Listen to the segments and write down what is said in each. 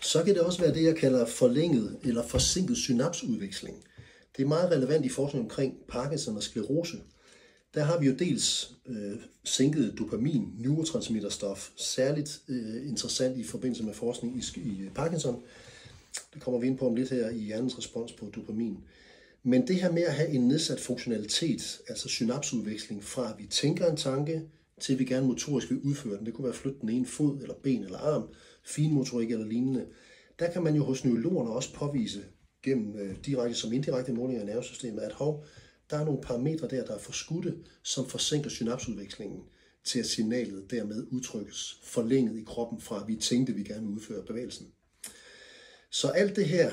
Så kan det også være det, jeg kalder forlænget eller forsinket synapsudveksling. Det er meget relevant i forskning omkring Parkinson og sklerose. Der har vi jo dels sænket dopamin, neurotransmitterstof, særligt interessant i forbindelse med forskning i Parkinson. Det kommer vi ind på om lidt her i hjernens respons på dopamin. Men det her med at have en nedsat funktionalitet, altså synapsudveksling fra at vi tænker en tanke, til vi gerne motorisk vil udføre den. Det kunne være at flytte den ene fod, eller ben, eller arm, finmotorik eller lignende. Der kan man jo hos neurologerne også påvise gennem direkte som indirekte målinger af nervesystemet, at der er nogle parametre der er forskudte, som forsinker synapsudvekslingen til at signalet dermed udtrykkes forlænget i kroppen fra at vi tænkte, vi gerne vil udføre bevægelsen. Så alt det her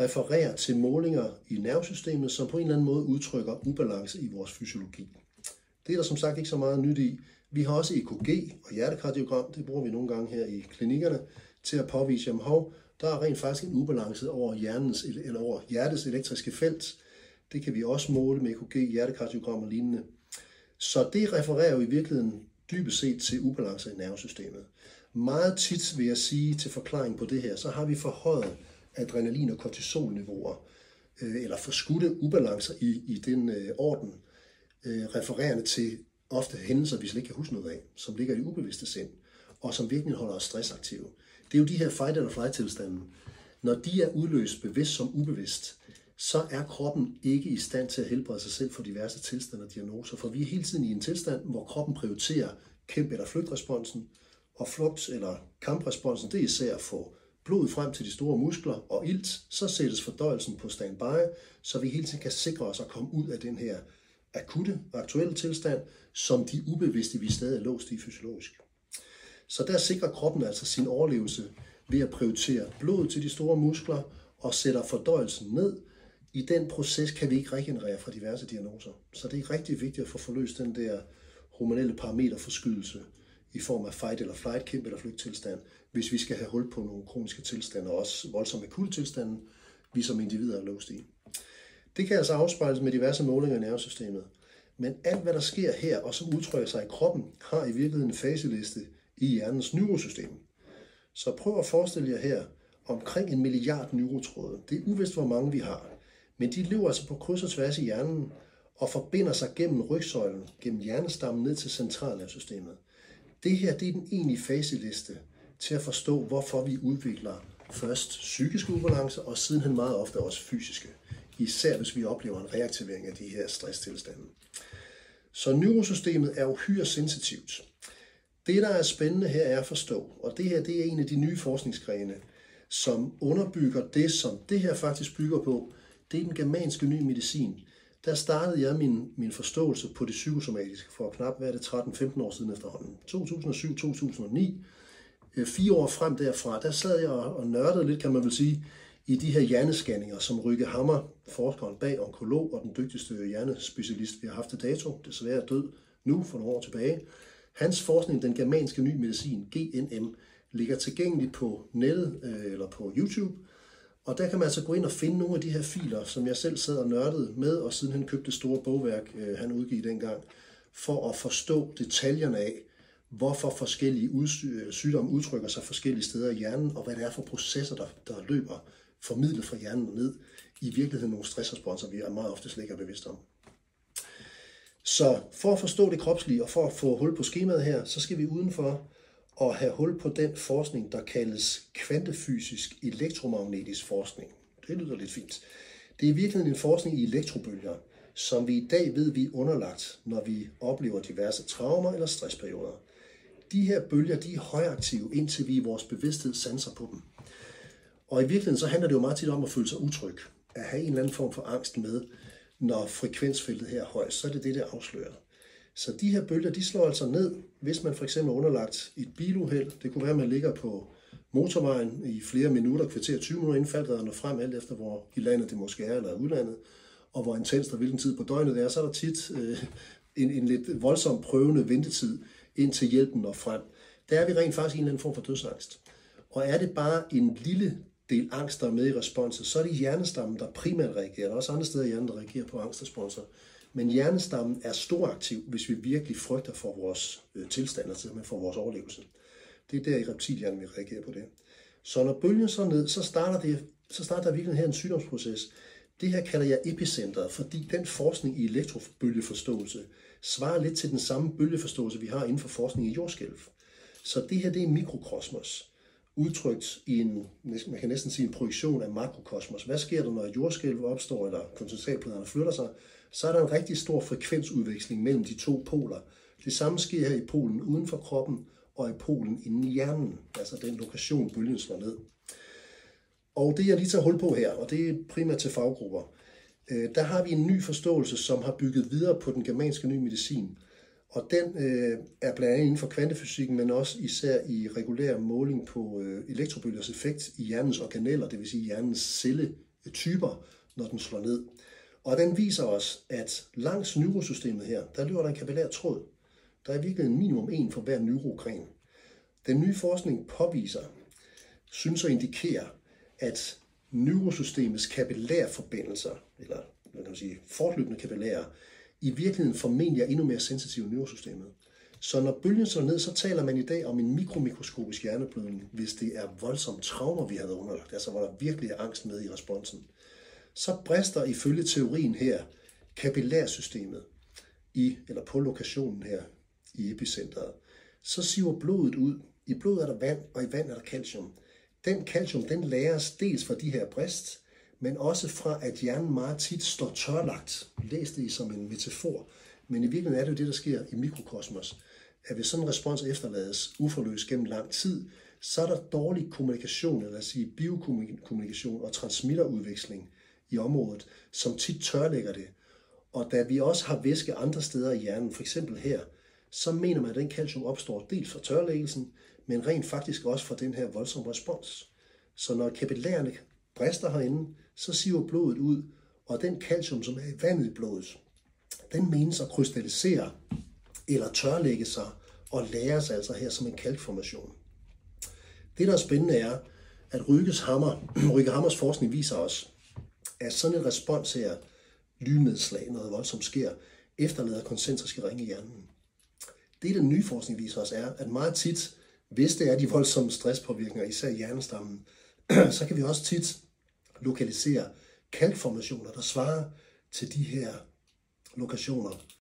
refererer til målinger i nervesystemet, som på en eller anden måde udtrykker ubalance i vores fysiologi. Det er der som sagt ikke så meget nyt i. Vi har også EKG og hjertekardiogram, det bruger vi nogle gange her i klinikkerne, til at påvise, at der er rent faktisk en ubalance over hjertets elektriske felt. Det kan vi også måle med EKG, hjertekardiogram og lignende. Så det refererer jo i virkeligheden dybest set til ubalance i nervesystemet. Meget tit vil jeg sige til forklaring på det her, så har vi forhøjet adrenalin- og kortisolniveauer, eller forskudte ubalancer i den orden, refererende til ofte hændelser, vi slet ikke kan huske noget af, som ligger i ubevidste sind, og som virkelig holder os stressaktive. Det er jo de her fight eller flight tilstande. Når de er udløst bevidst som ubevidst, så er kroppen ikke i stand til at helbrede sig selv for diverse tilstande og diagnoser, for vi er hele tiden i en tilstand, hvor kroppen prioriterer kæmpe- eller flygtresponsen, og flugt- eller kampresponsen, det er især at få blodet frem til de store muskler og ilt, så sættes fordøjelsen på standby, så vi hele tiden kan sikre os at komme ud af den her akutte og aktuelle tilstand, som de ubevidste, vi stadig er låst i fysiologisk. Så der sikrer kroppen altså sin overlevelse ved at prioritere blodet til de store muskler og sætter fordøjelsen ned. I den proces kan vi ikke regenerere fra diverse diagnoser. Så det er rigtig vigtigt at få forløst den der hormonelle parameterforskydelse i form af fight eller flight, kæmpe eller flygt tilstand, hvis vi skal have hul på nogle kroniske tilstande og også voldsomme akutte tilstande, vi som individer er låst i. Det kan altså afspejles med diverse målinger i nervesystemet. Men alt, hvad der sker her, og som udtrykker sig i kroppen, har i virkeligheden en faseliste i hjernens neurosystem. Så prøv at forestille jer her omkring 1 milliard neurotråde. Det er uvist, hvor mange vi har. Men de løber altså på kryds og tværs i hjernen og forbinder sig gennem rygsøjlen, gennem hjernestammen ned til centralnervesystemet. Det her det er den egentlige faseliste til at forstå, hvorfor vi udvikler først psykiske ubalancer og sidenhen meget ofte også fysiske. Især hvis vi oplever en reaktivering af de her stresstilstande. Så neurosystemet er uhyre sensitivt. Det, der er spændende her, er at forstå, og det her det er en af de nye forskningsgrene, som underbygger det, som det her faktisk bygger på. Det er den germanske nye medicin. Der startede jeg min forståelse på det psykosomatiske for knap 13-15 år siden efterhånden. 2007-2009, 4 år frem derfra, der sad jeg og nørdede lidt, kan man vel sige, i de her hjernescanninger, som Rykke Hammer, forskeren bag onkolog og den dygtigste hjernespecialist, vi har haft til dato, desværre død nu for nogle år tilbage. Hans forskning, den germanske nye medicin, GNM, ligger tilgængeligt på nettet eller på YouTube. Og der kan man altså gå ind og finde nogle af de her filer, som jeg selv sad og nørdede med, og siden han købte det store bogværk, han udgav dengang, for at forstå detaljerne af, hvorfor forskellige sygdomme udtrykker sig forskellige steder i hjernen, og hvad det er for processer, der løber formidlet fra hjernen ned, i virkeligheden nogle stressresponser, vi er meget ofte slet ikke er bevidste om. Så for at forstå det kropslige, og for at få hul på skemaet her, så skal vi udenfor at have hul på den forskning, der kaldes kvantefysisk elektromagnetisk forskning. Det lyder lidt fint. Det er i virkeligheden en forskning i elektrobølger, som vi i dag ved, vi er underlagt, når vi oplever diverse traumer eller stressperioder. De her bølger, de er højaktive, indtil vi i vores bevidsthed sanser på dem. Og i virkeligheden så handler det jo meget tit om at føle sig utryg, at have en eller anden form for angst med, når frekvensfeltet her er højt, så er det det, der afslører. Så de her bølger, de slår altså ned, hvis man for eksempel er underlagt et biluheld. Det kunne være, at man ligger på motorvejen i flere minutter, kvarter 20 minutter, inden faldrederen når frem, alt efter hvor i landet det måske er, eller udlandet, og hvor intenst og hvilken tid på døgnet det er, så er der tit en lidt voldsom prøvende ventetid, indtil hjælpen når frem. Der er vi rent faktisk i en eller anden form for dødsangst. Og er det bare en lille del angst, der er med i responset, så er det hjernestammen, der primært reagerer. Der er også andre steder i hjernen, der reagerer på angstresponser. Men hjernestammen er storaktiv, hvis vi virkelig frygter for vores tilstand, altså for vores overlevelse. Det er der i reptilhjernen, vi reagerer på det. Så når bølgen så ned, så starter der virkelig her en sygdomsproces. Det her kalder jeg epicentret, fordi den forskning i elektrobølgeforståelse svarer lidt til den samme bølgeforståelse, vi har inden for forskning i jordskælv. Så det her, det er mikrokosmos, udtrykt i man kan næsten sige en projektion af makrokosmos. Hvad sker der, når et jordskælv opstår, eller kontinentalpladerne flytter sig? Så er der en rigtig stor frekvensudveksling mellem de to poler. Det samme sker her i polen uden for kroppen, og i polen inde i hjernen, altså den lokation, bølgen slår ned. Og det jeg lige tager hul på her, og det er primært til faggrupper, der har vi en ny forståelse, som har bygget videre på den germanske nye medicin. Og den er blandt andet inden for kvantefysikken, men også især i regulær måling på elektrobølgers effekt i hjernens organeller, det vil sige hjernens celletyper, når den slår ned. Og den viser os, at langs neurosystemet her, der løber der en kapillær tråd. Der er virkelig en minimum en for hver neurogren. Den nye forskning påviser, synes at indikere, at neurosystemets kapillærforbindelser, eller hvad kan man sige, fortløbende kapillærer, i virkeligheden formentlig er endnu mere sensitive i neurosystemet. Så når bølgen slår ned, så taler man i dag om en mikromikroskopisk hjerneblødning, hvis det er voldsomme traumer, vi havde underlagt, altså hvor der virkelig er angst med i responsen. Så brister ifølge teorien her kapillærsystemet eller på lokationen her i epicentret. Så siver blodet ud. I blodet er der vand, og i vand er der calcium. Den calcium, den læres dels fra de her brist, men også fra, at hjernen meget tit står tørlagt. Læs det som en metafor. Men i virkeligheden er det jo det, der sker i mikrokosmos. At hvis sådan en respons efterlades uforløst gennem lang tid, så er der dårlig kommunikation, eller sige biokommunikation og transmitterudveksling i området, som tit tørlægger det. Og da vi også har væske andre steder i hjernen, for eksempel her, så mener man, at den calcium opstår dels fra tørlæggelsen, men rent faktisk også fra den her voldsomme respons. Så når kapillærerne brister herinde, så siver blodet ud, og den calcium, som er i vandet i blodet, den menes at krystallisere eller tørlægge sig og læres altså her som en kalkformation. Det, der er spændende, er, at Rüge Hammers forskning viser os, at sådan en respons her, lynnedslag, noget voldsomt sker, efterlader koncentriske ringe i hjernen. Det, den nye forskning viser os, er, at meget tit, hvis det er de voldsomme stresspåvirkninger, især i hjernestammen, så kan vi også tit lokalisere kalkformationer, der svarer til de her lokationer